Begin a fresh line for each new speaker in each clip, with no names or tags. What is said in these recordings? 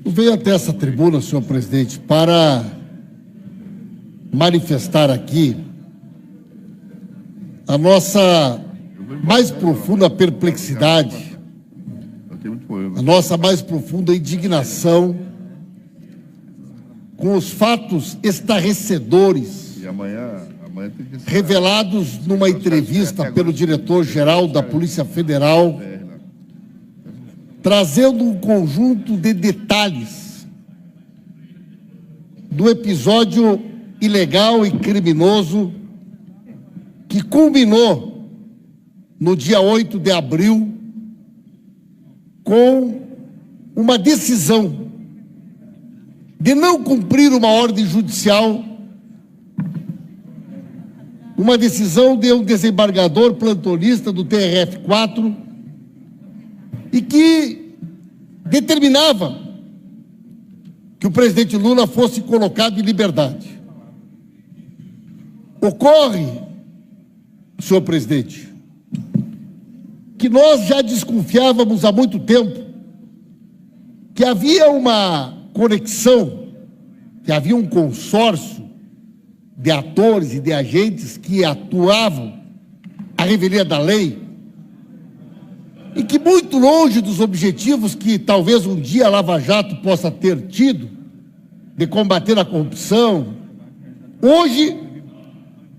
Eu venho até essa tribuna, senhor presidente, para manifestar aqui a nossa mais profunda perplexidade, a nossa mais profunda indignação com os fatos estarrecedores revelados numa entrevista pelo diretor-geral da Polícia Federal, trazendo um conjunto de detalhes do episódio ilegal e criminoso que culminou no dia 8 de abril com uma decisão de não cumprir uma ordem judicial, uma decisão de um desembargador plantonista do TRF4 e que determinava que o presidente Lula fosse colocado em liberdade. Ocorre, senhor presidente, que nós já desconfiávamos há muito tempo que havia uma conexão, que havia um consórcio de atores e de agentes que atuavam à revelia da lei e que, muito longe dos objetivos que talvez um dia a Lava Jato possa ter tido, de combater a corrupção, hoje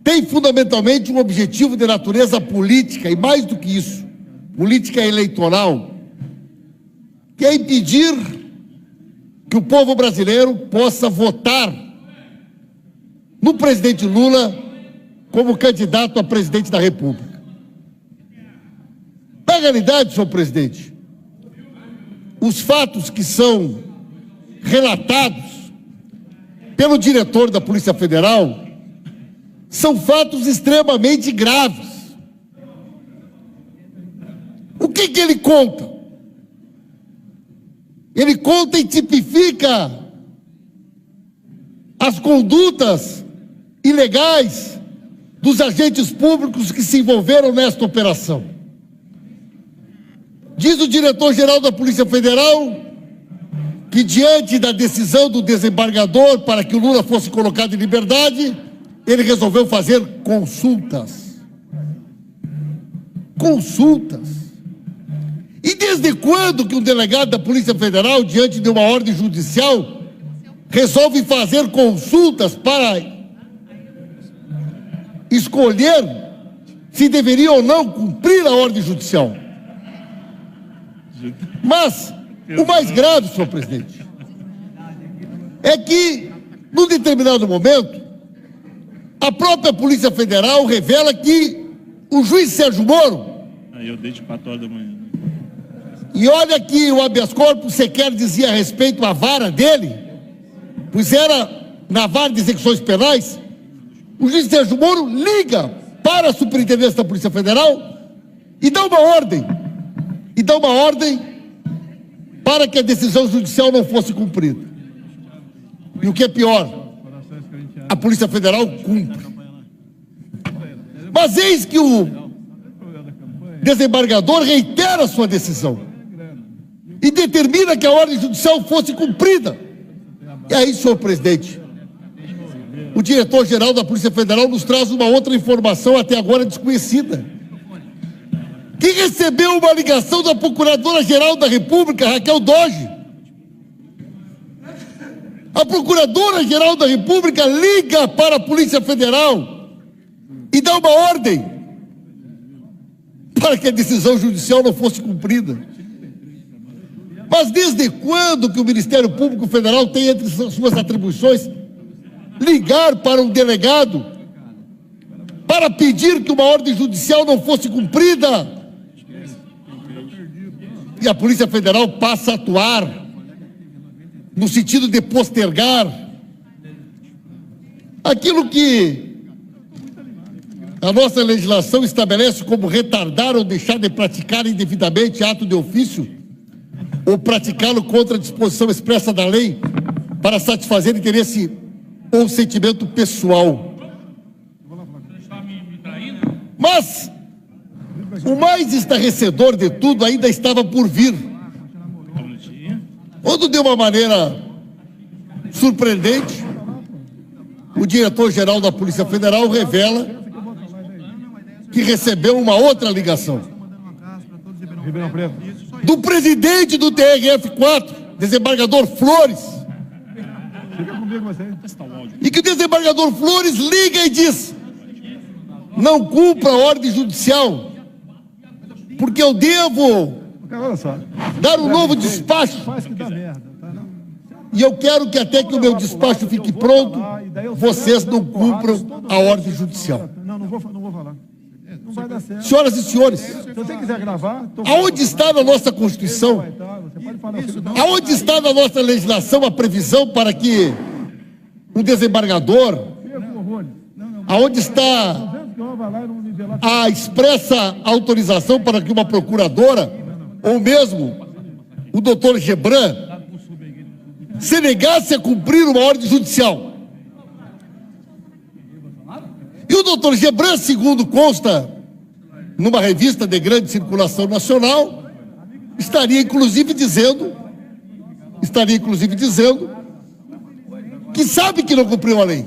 tem fundamentalmente um objetivo de natureza política, e mais do que isso, política eleitoral, que é impedir que o povo brasileiro possa votar no presidente Lula como candidato a presidente da República. Na realidade, senhor presidente, os fatos que são relatados pelo diretor da Polícia Federal são fatos extremamente graves. O que ele conta? Ele conta e tipifica as condutas ilegais dos agentes públicos que se envolveram nesta operação. Diz o diretor-geral da Polícia Federal que, diante da decisão do desembargador para que o Lula fosse colocado em liberdade, ele resolveu fazer consultas. Consultas. E desde quando que um delegado da Polícia Federal, diante de uma ordem judicial, resolve fazer consultas para escolher se deveria ou não cumprir a ordem judicial? Mas o mais grave, senhor presidente, é que, num determinado momento, a própria Polícia Federal revela que o juiz Sérgio Moro...
Eu desde 4 horas da manhã.
E olha que o habeas corpus sequer dizia a respeito à vara dele, pois era na vara de execuções penais. O juiz Sérgio Moro liga para a superintendência da Polícia Federal e dá uma ordem. Para que a decisão judicial não fosse cumprida. E o que é pior, a Polícia Federal cumpre. Mas eis que o desembargador reitera a sua decisão e determina que a ordem judicial fosse cumprida. E aí, senhor presidente, o diretor-geral da Polícia Federal nos traz uma outra informação até agora desconhecida, que recebeu uma ligação da Procuradora-Geral da República, Raquel Dodge. A Procuradora-Geral da República liga para a Polícia Federal e dá uma ordem para que a decisão judicial não fosse cumprida. Mas desde quando que o Ministério Público Federal tem entre suas atribuições ligar para um delegado para pedir que uma ordem judicial não fosse cumprida? E a Polícia Federal passa a atuar no sentido de postergar aquilo que a nossa legislação estabelece como retardar ou deixar de praticar indevidamente ato de ofício ou praticá-lo contra a disposição expressa da lei para satisfazer interesse ou sentimento pessoal. Mas o mais estarrecedor de tudo ainda estava por vir. onde de uma maneira surpreendente, o diretor-geral da Polícia Federal revela que recebeu uma outra ligação do presidente do TRF4, desembargador Flores, e que o desembargador Flores liga e diz: não cumpra a ordem judicial, porque eu devo dar um novo despacho. E eu quero que até que o meu despacho fique pronto, vocês não cumpram a ordem judicial.
Não vou falar. Não vai dar certo.
Senhoras e senhores,
Se você quiser gravar...
aonde está na nossa Constituição, aonde está na nossa legislação a previsão para que um desembargador, aonde está a expressa autorização para que uma procuradora, ou mesmo o doutor Gebran, se negasse a cumprir uma ordem judicial? E o doutor Gebran, segundo consta numa revista de grande circulação nacional, estaria inclusive dizendo que sabe que não cumpriu a lei.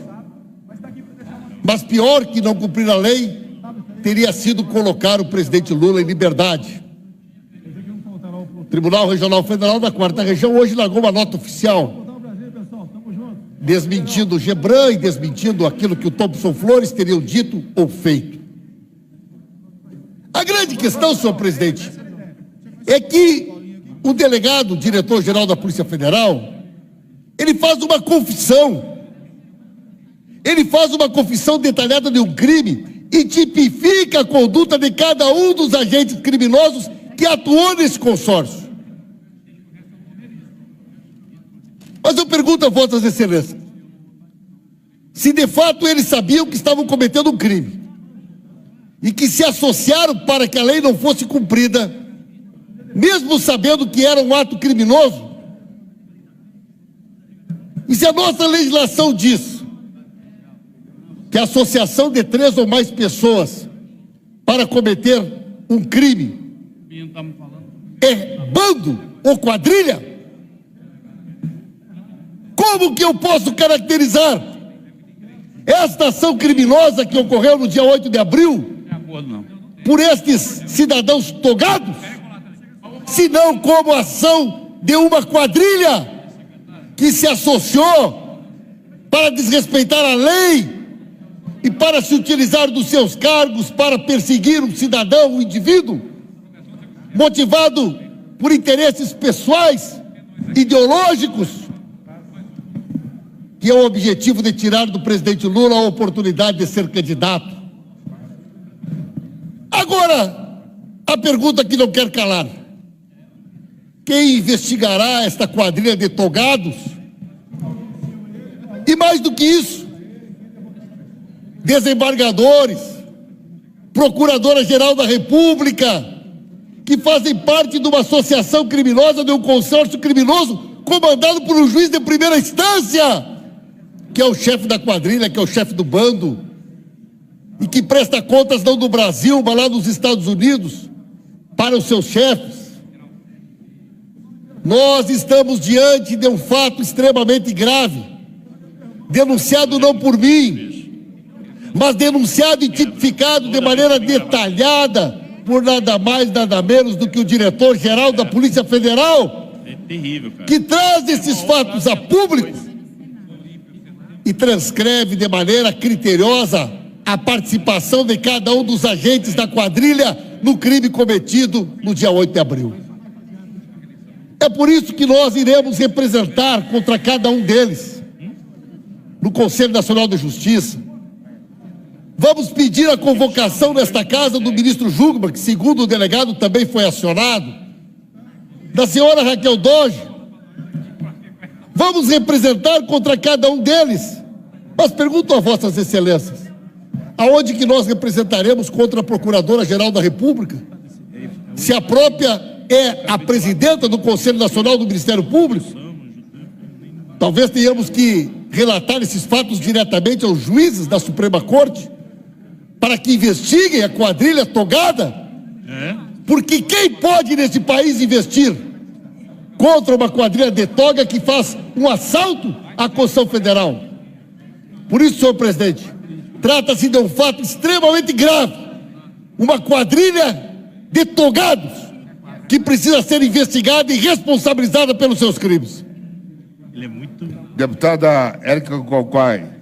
Mas pior que não cumprir a lei teria sido colocar o presidente Lula em liberdade. O Tribunal Regional Federal da 4ª Região hoje largou uma nota oficial desmentindo o Gebran e desmentindo aquilo que o Thompson Flores teriam dito ou feito. A grande questão, senhor presidente, é que o delegado, o diretor-geral da Polícia Federal, ele faz uma confissão. Ele faz uma confissão detalhada de um crime e tipifica a conduta de cada um dos agentes criminosos que atuou nesse consórcio. Mas eu pergunto a vossas excelências, se de fato eles sabiam que estavam cometendo um crime e que se associaram para que a lei não fosse cumprida, mesmo sabendo que era um ato criminoso, e se a nossa legislação diz que a associação de 3 ou mais pessoas para cometer um crime é bando ou quadrilha, como que eu posso caracterizar esta ação criminosa que ocorreu no dia 8 de abril por estes cidadãos togados, se não como ação de uma quadrilha que se associou para desrespeitar a lei e para se utilizar dos seus cargos para perseguir um cidadão, um indivíduo, motivado por interesses pessoais, ideológicos, que é o objetivo de tirar do presidente Lula a oportunidade de ser candidato. Agora, a pergunta que não quer calar: quem investigará esta quadrilha de togados? E mais do que isso, desembargadores, Procuradora-Geral da República, que fazem parte de uma associação criminosa, de um consórcio criminoso, comandado por um juiz de primeira instância, que é o chefe da quadrilha, que é o chefe do bando, e que presta contas não do Brasil, mas lá nos Estados Unidos, para os seus chefes. Nós estamos diante de um fato extremamente grave, denunciado não por mim, mas denunciado e tipificado de maneira detalhada por nada mais, nada menos do que o diretor-geral da Polícia Federal,
terrível, cara,
que traz esses fatos a público e transcreve de maneira criteriosa a participação de cada um dos agentes da quadrilha no crime cometido no dia 8 de abril. É por isso que nós iremos representar contra cada um deles no Conselho Nacional de Justiça. Vamos pedir a convocação nesta casa do ministro Jungmann, que segundo o delegado também foi acionado, da senhora Raquel Doge. Vamos representar contra cada um deles. Mas pergunto a vossas excelências, aonde que nós representaremos contra a Procuradora-Geral da República? Se a própria é a presidenta do Conselho Nacional do Ministério Público? Talvez tenhamos que relatar esses fatos diretamente aos juízes da Suprema Corte, para que investiguem a quadrilha togada, porque quem pode nesse país investir contra uma quadrilha de toga que faz um assalto à Constituição Federal. Por isso, senhor presidente, trata-se de um fato extremamente grave. Uma quadrilha de togados que precisa ser investigada e responsabilizada pelos seus crimes.
Ele é muito...
Deputada Érica Cocai.